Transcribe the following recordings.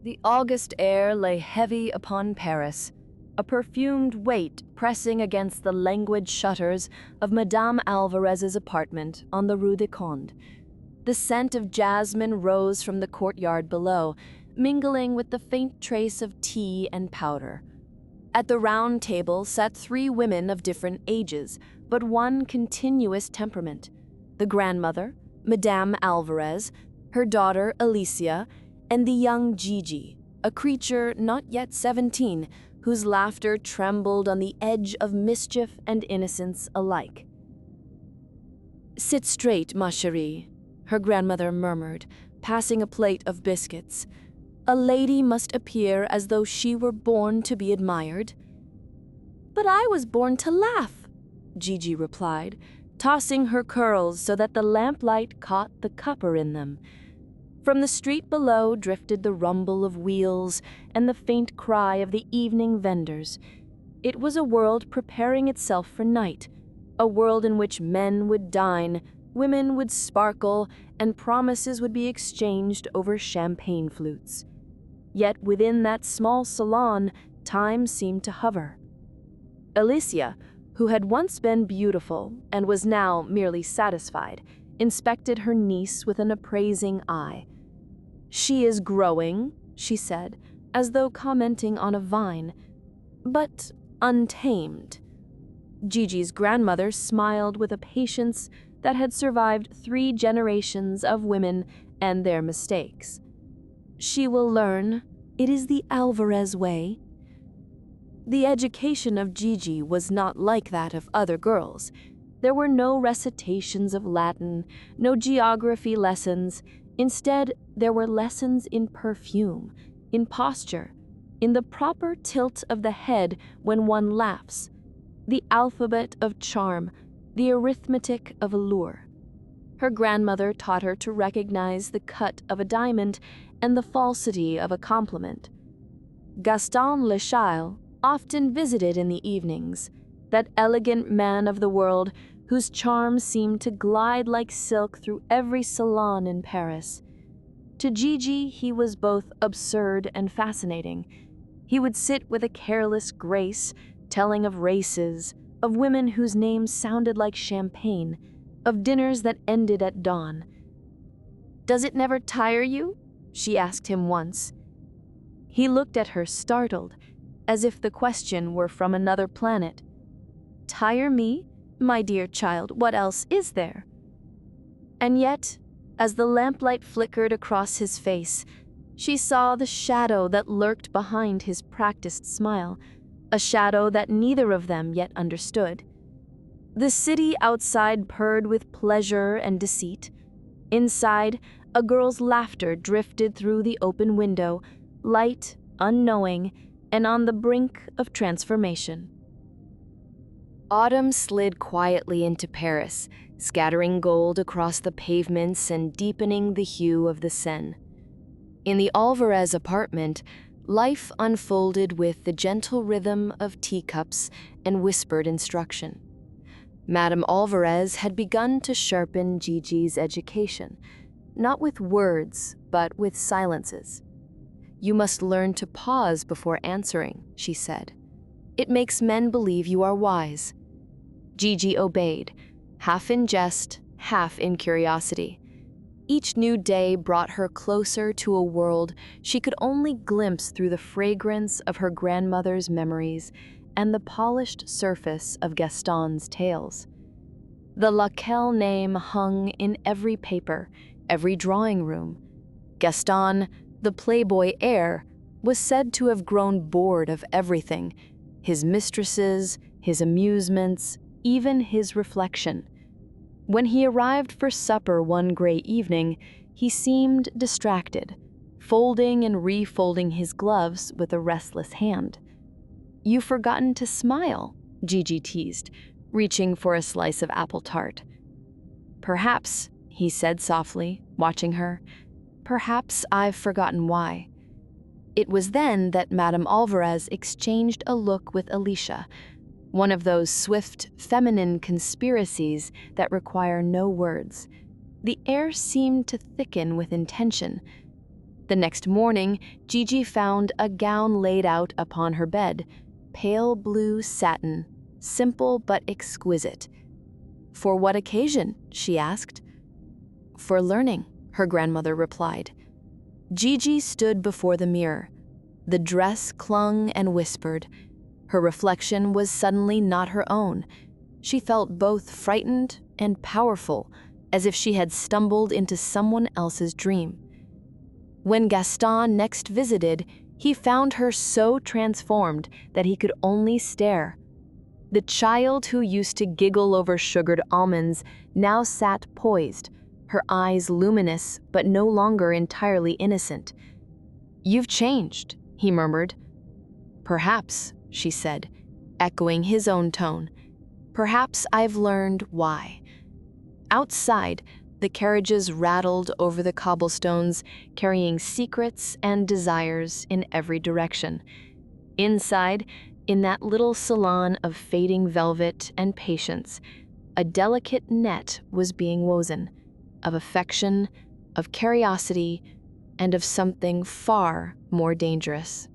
The August air lay heavy upon Paris, a perfumed weight pressing against the languid shutters of Madame Alvarez's apartment on the Rue des Condes. The scent of jasmine rose from the courtyard below, mingling with the faint trace of tea and powder. At the round table sat 3 women of different ages, but one continuous temperament: the grandmother, Madame Alvarez, her daughter Alicia, and the young Gigi, a creature not yet 17, whose laughter trembled on the edge of mischief and innocence alike. "Sit straight, ma chérie," her grandmother murmured, passing a plate of biscuits. "A lady must appear as though she were born to be admired." "But I was born to laugh," Gigi replied, tossing her curls so that the lamplight caught the copper in them. From the street below drifted the rumble of wheels and the faint cry of the evening vendors. It was a world preparing itself for night, a world in which men would dine, women would sparkle, and promises would be exchanged over champagne flutes. Yet within that small salon, time seemed to hover. Alicia, who had once been beautiful and was now merely satisfied, inspected her niece with an appraising eye. "She is growing," she said, as though commenting on a vine, "but untamed." Gigi's grandmother smiled with a patience that had survived 3 generations of women and their mistakes. "She will learn. It is the Alvarez way." The education of Gigi was not like that of other girls. There were no recitations of Latin, no geography lessons. Instead, there were lessons in perfume, in posture, in the proper tilt of the head when one laughs, the alphabet of charm, the arithmetic of allure. Her grandmother taught her to recognize the cut of a diamond and the falsity of a compliment. Gaston Le Chaille often visited in the evenings, that elegant man of the world whose charm seemed to glide like silk through every salon in Paris. To Gigi, he was both absurd and fascinating. He would sit with a careless grace, telling of races, of women whose names sounded like champagne, of dinners that ended at dawn. "Does it never tire you?" she asked him once. He looked at her startled, as if the question were from another planet. "Tire me? My dear child, what else is there?" And yet, as the lamplight flickered across his face, she saw the shadow that lurked behind his practiced smile, a shadow that neither of them yet understood. The city outside purred with pleasure and deceit. Inside, a girl's laughter drifted through the open window, light, unknowing, and on the brink of transformation. Autumn slid quietly into Paris, scattering gold across the pavements and deepening the hue of the Seine. In the Alvarez apartment, life unfolded with the gentle rhythm of teacups and whispered instruction. Madame Alvarez had begun to sharpen Gigi's education, not with words, but with silences. "You must learn to pause before answering," she said. "It makes men believe you are wise." Gigi obeyed, half in jest, half in curiosity. Each new day brought her closer to a world she could only glimpse through the fragrance of her grandmother's memories and the polished surface of Gaston's tales. The Laquelle name hung in every paper, every drawing room. Gaston, the playboy heir, was said to have grown bored of everything: his mistresses, his amusements, even his reflection. When he arrived for supper one gray evening, he seemed distracted, folding and refolding his gloves with a restless hand. "You've forgotten to smile," Gigi teased, reaching for a slice of apple tart. "Perhaps," he said softly, watching her, "perhaps I've forgotten why." It was then that Madame Alvarez exchanged a look with Alicia, one of those swift, feminine conspiracies that require no words. The air seemed to thicken with intention. The next morning, Gigi found a gown laid out upon her bed, pale blue satin, simple but exquisite. "For what occasion?" she asked. "For learning," her grandmother replied. Gigi stood before the mirror. The dress clung and whispered. Her reflection was suddenly not her own. She felt both frightened and powerful, as if she had stumbled into someone else's dream. When Gaston next visited, he found her so transformed that he could only stare. The child who used to giggle over sugared almonds now sat poised, her eyes luminous but no longer entirely innocent. "You've changed," he murmured. "Perhaps," she said, echoing his own tone. "Perhaps I've learned why." Outside, the carriages rattled over the cobblestones, carrying secrets and desires in every direction. Inside, in that little salon of fading velvet and patience, a delicate net was being woven, of affection, of curiosity, and of something far more dangerous.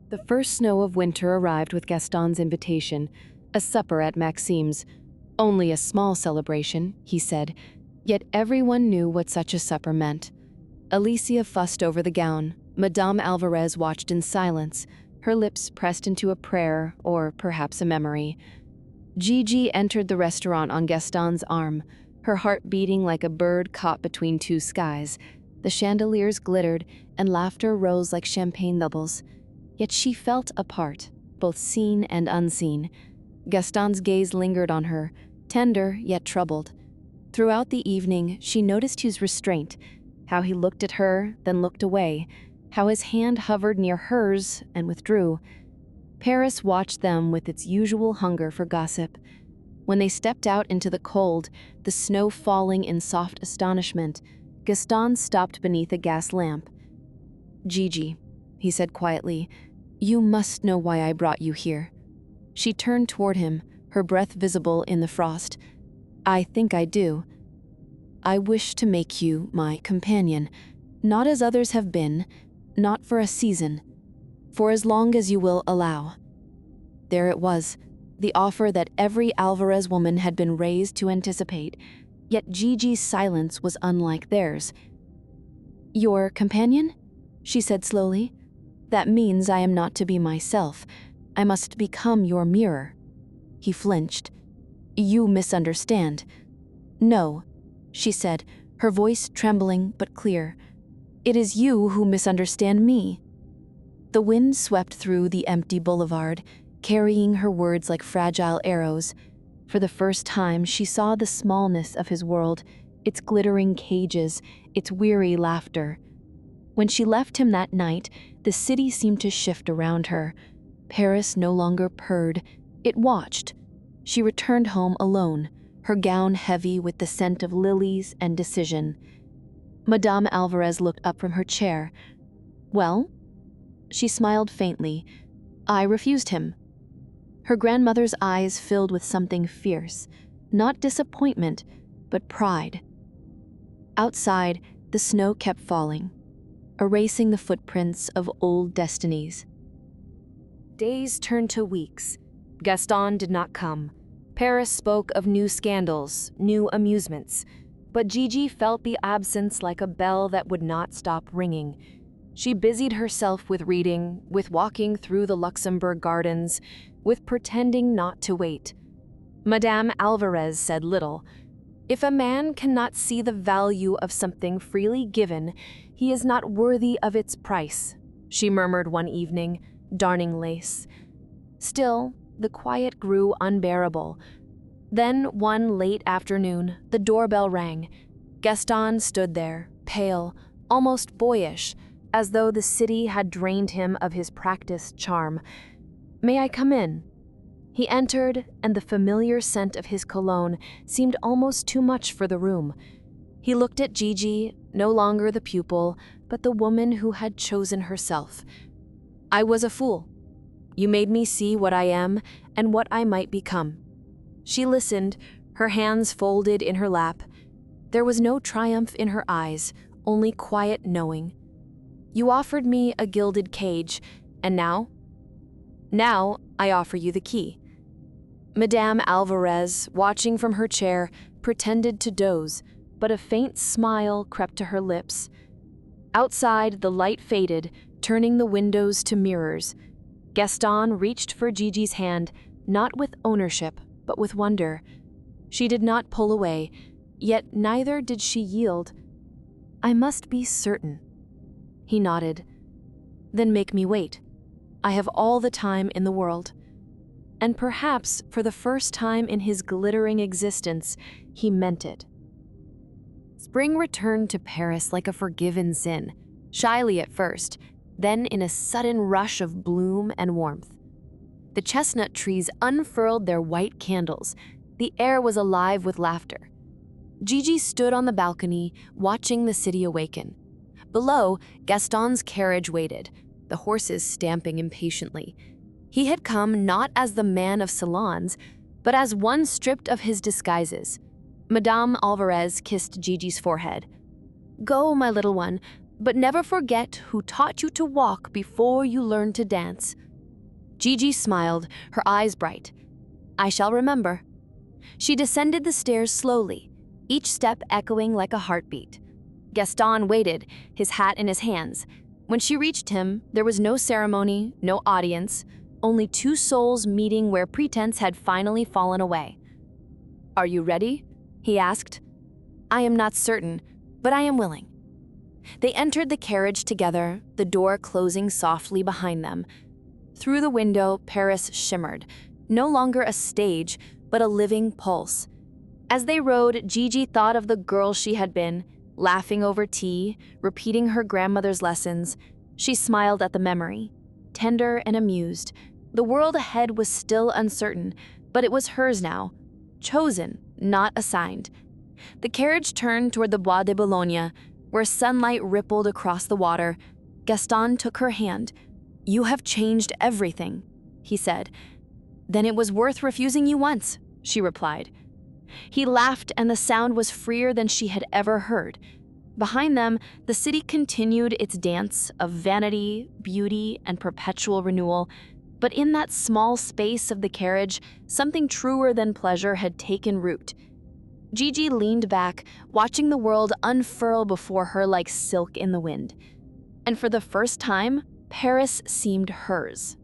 The first snow of winter arrived with Gaston's invitation, a supper at Maxime's. Only a small celebration, he said, yet everyone knew what such a supper meant. Alicia fussed over the gown. Madame Alvarez watched in silence, her lips pressed into a prayer or perhaps a memory. Gigi entered the restaurant on Gaston's arm, her heart beating like a bird caught between two skies. The chandeliers glittered, and laughter rose like champagne bubbles. Yet she felt apart, both seen and unseen. Gaston's gaze lingered on her, tender yet troubled. Throughout the evening, she noticed his restraint, how he looked at her, then looked away, how his hand hovered near hers and withdrew. Paris watched them with its usual hunger for gossip. When they stepped out into the cold, the snow falling in soft astonishment, Gaston stopped beneath a gas lamp. "Gigi," he said quietly, "you must know why I brought you here." She turned toward him, her breath visible in the frost. "I think I do. I wish to make you my companion, not as others have been, not for a season, for as long as you will allow." There it was, the offer that every Alvarez woman had been raised to anticipate, yet Gigi's silence was unlike theirs. "Your companion?" she said slowly. "That means I am not to be myself. I must become your mirror." He flinched. "You misunderstand." "No," she said, her voice trembling but clear. "It is you who misunderstand me." The wind swept through the empty boulevard, carrying her words like fragile arrows. For the first time, she saw the smallness of his world, its glittering cages, its weary laughter. When she left him that night, the city seemed to shift around her. Paris no longer purred, it watched. She returned home alone, her gown heavy with the scent of lilies and decision. Madame Alvarez looked up from her chair. "Well?" She smiled faintly. "I refused him." Her grandmother's eyes filled with something fierce, not disappointment, but pride. Outside, the snow kept falling, erasing the footprints of old destinies. Days turned to weeks. Gaston did not come. Paris spoke of new scandals, new amusements, but Gigi felt the absence like a bell that would not stop ringing. She busied herself with reading, with walking through the Luxembourg gardens, with pretending not to wait. Madame Alvarez said little. "If a man cannot see the value of something freely given, he is not worthy of its price," she murmured one evening, darning lace. Still, the quiet grew unbearable. Then, one late afternoon, the doorbell rang. Gaston stood there, pale, almost boyish, as though the city had drained him of his practiced charm. "May I come in?" He entered, and the familiar scent of his cologne seemed almost too much for the room. He looked at Gigi, no longer the pupil, but the woman who had chosen herself. "I was a fool. You made me see what I am and what I might become." She listened, her hands folded in her lap. There was no triumph in her eyes, only quiet knowing. You offered me a gilded cage, and now? Now I offer you the key." Madame Alvarez, watching from her chair, pretended to doze, but a faint smile crept to her lips. Outside, the light faded, turning the windows to mirrors. Gaston reached for Gigi's hand, not with ownership, but with wonder. She did not pull away, yet neither did she yield. "I must be certain." He nodded. "Then make me wait. I have all the time in the world." And perhaps for the first time in his glittering existence, he meant it. Spring returned to Paris like a forgiven sin, shyly at first, then in a sudden rush of bloom and warmth. The chestnut trees unfurled their white candles. The air was alive with laughter. Gigi stood on the balcony, watching the city awaken. Below, Gaston's carriage waited, the horses stamping impatiently. He had come not as the man of salons, but as one stripped of his disguises. Madame Alvarez kissed Gigi's forehead. "Go, my little one, but never forget who taught you to walk before you learned to dance." Gigi smiled, her eyes bright. "I shall remember." She descended the stairs slowly, each step echoing like a heartbeat. Gaston waited, his hat in his hands. When she reached him, there was no ceremony, no audience, only two souls meeting where pretense had finally fallen away. "Are you ready?" he asked. "I am not certain, but I am willing." They entered the carriage together, the door closing softly behind them. Through the window, Paris shimmered, no longer a stage, but a living pulse. As they rode, Gigi thought of the girl she had been, laughing over tea, repeating her grandmother's lessons. She smiled at the memory, tender and amused. The world ahead was still uncertain, but it was hers now, chosen, not assigned. The carriage turned toward the Bois de Boulogne, where sunlight rippled across the water. Gaston took her hand. "You have changed everything," he said. "Then it was worth refusing you once," she replied. He laughed, and the sound was freer than she had ever heard. Behind them, the city continued its dance of vanity, beauty, and perpetual renewal. But in that small space of the carriage, something truer than pleasure had taken root. Gigi leaned back, watching the world unfurl before her like silk in the wind. And for the first time, Paris seemed hers.